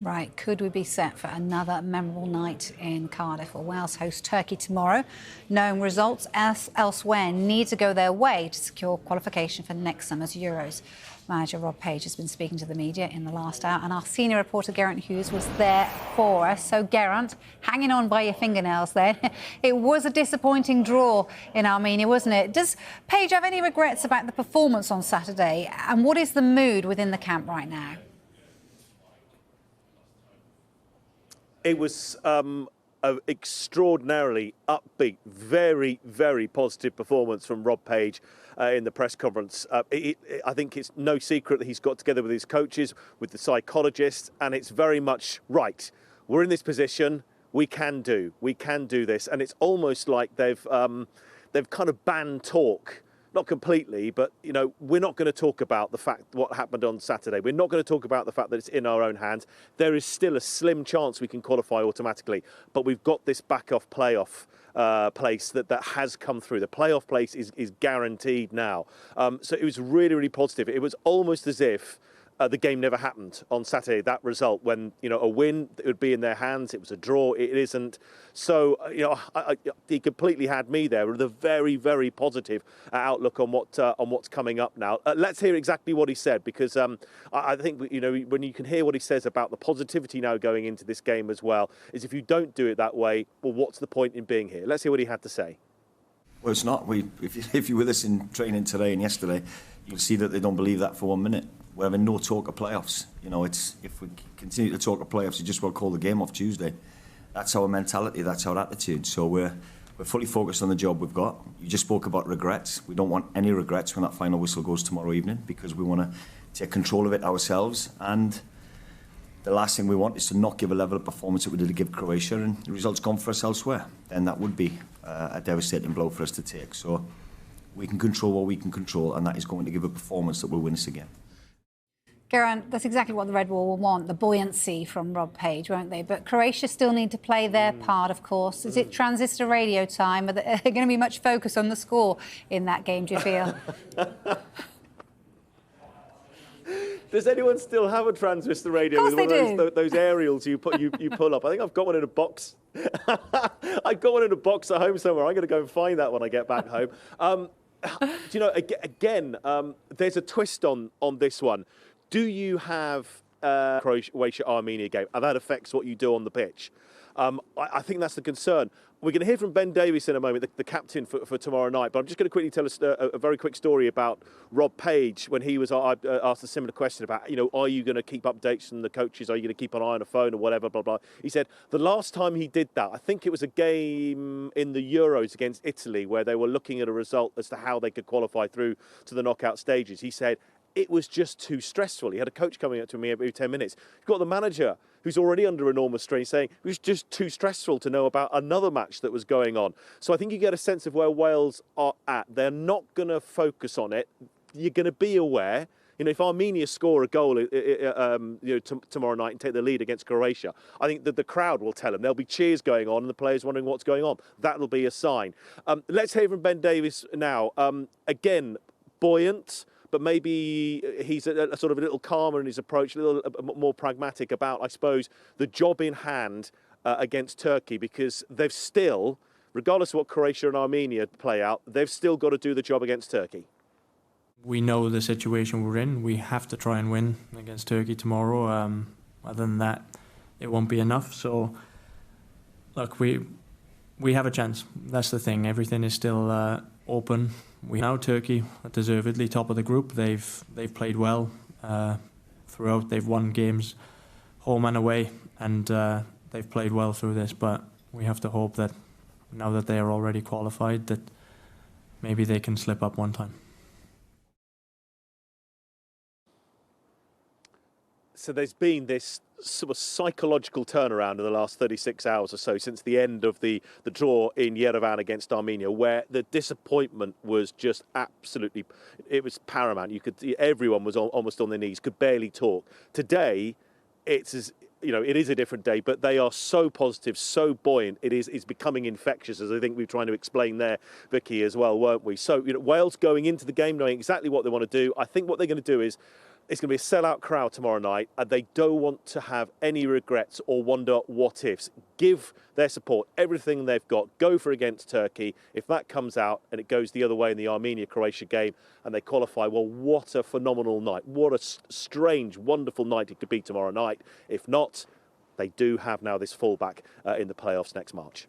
Right, could we be set for another memorable night in Cardiff? Well, Wales host Turkey tomorrow. Knowing results elsewhere need to go their way to secure qualification for next summer's Euros. Manager Rob Page has been speaking to the media in the last hour, and our senior reporter Geraint Hughes was there for us. So, Geraint, hanging on by your fingernails there. It was a disappointing draw in Armenia, wasn't it? Does Page have any regrets about the performance on Saturday? And what is the mood within the camp right now? It was an extraordinarily upbeat, very, very positive performance from Rob Page in the press conference. I think it's no secret that he's got together with his coaches, with the psychologists, and it's very much right. We're in this position. We can do this, and it's almost like they've kind of banned talk. Not completely, but, you know, we're not going to talk about the fact what happened on Saturday. We're not going to talk about the fact that it's in our own hands. There is still a slim chance we can qualify automatically, but we've got this back-off playoff place that has come through. The playoff place is guaranteed now. So it was really, really positive. It was almost as if the game never happened on Saturday, that result, when, you know, a win, it would be in their hands. It was a draw. It isn't. So, you know, he completely had me there with a very, very positive outlook on what's coming up now. Let's hear exactly what he said, because I think, you know, when you can hear what he says about the positivity now going into this game as well, is if you don't do it that way, well, what's the point in being here? Let's hear what he had to say. Well, it's not. If you were with us in training today and yesterday, you'll see that they don't believe that for 1 minute. We're having no talk of playoffs. You know, it's if we continue to talk of playoffs, you just will call the game off Tuesday. That's our mentality. That's our attitude. So we're fully focused on the job we've got. You just spoke about regrets. We don't want any regrets when that final whistle goes tomorrow evening, because we want to take control of it ourselves. And the last thing we want is to not give a level of performance that we did to give Croatia, and the results gone for us elsewhere. Then that would be a devastating blow for us to take. So we can control what we can control, and that is going to give a performance that will win us again. Geraint, that's exactly what the Red Wall will want, the buoyancy from Rob Page, won't they? But Croatia still need to play their part, of course. Is it transistor radio time? Are there going to be much focus on the score in that game, do you feel? Does anyone still have a transistor radio with one of those aerials you pull up? I think I've got one in a box. I've got one in a box at home somewhere. I'm going to go and find that when I get back home. Do you know, again, there's a twist on this one. Do you have Croatia-Armenia game, and that affects what you do on the pitch? I think that's the concern. We're going to hear from Ben Davies in a moment, the captain for tomorrow night. But I'm just going to quickly tell us a very quick story about Rob Page when he was asked a similar question about, you know, are you going to keep updates from the coaches? Are you going to keep an eye on a phone or whatever, blah, blah. He said the last time he did that, I think it was a game in the Euros against Italy where they were looking at a result as to how they could qualify through to the knockout stages. He said, it was just too stressful. He had a coach coming up to me every 10 minutes. You've got the manager who's already under enormous strain saying it was just too stressful to know about another match that was going on. So I think you get a sense of where Wales are at. They're not going to focus on it. You're going to be aware. You know, if Armenia score a goal tomorrow night and take the lead against Croatia, I think that the crowd will tell them. There'll be cheers going on and the players wondering what's going on. That'll be a sign. Let's hear from Ben Davies now. Again, buoyant, but maybe he's a sort of a little calmer in his approach, a little more pragmatic about, I suppose, the job in hand against Turkey, because they've still, regardless of what Croatia and Armenia play out, they've still got to do the job against Turkey. We know the situation we're in. We have to try and win against Turkey tomorrow. Other than that, it won't be enough. So, look, we have a chance. That's the thing. Everything is still open. We now Turkey are deservedly top of the group. They've played well throughout. They've won games home and away, and they've played well through this. But we have to hope that now that they are already qualified, that maybe they can slip up one time. So there's been this sort of psychological turnaround in the last 36 hours or so since the end of the draw in Yerevan against Armenia, where the disappointment was just absolutely, it was paramount. You could, everyone was almost on their knees, could barely talk. Today, it is a different day, but they are so positive, so buoyant. It's becoming infectious, as I think we're trying to explain there, Vicky, as well, weren't we? So, Wales going into the game knowing exactly what they want to do. I think what they're going to do is It's going to be a sellout crowd tomorrow night, and they don't want to have any regrets or wonder what ifs. Give their support everything they've got. Go for against Turkey. If that comes out and it goes the other way in the Armenia-Croatia game and they qualify, well, what a phenomenal night. What a strange, wonderful night it could be tomorrow night. If not, they do have now this fallback in the playoffs next March.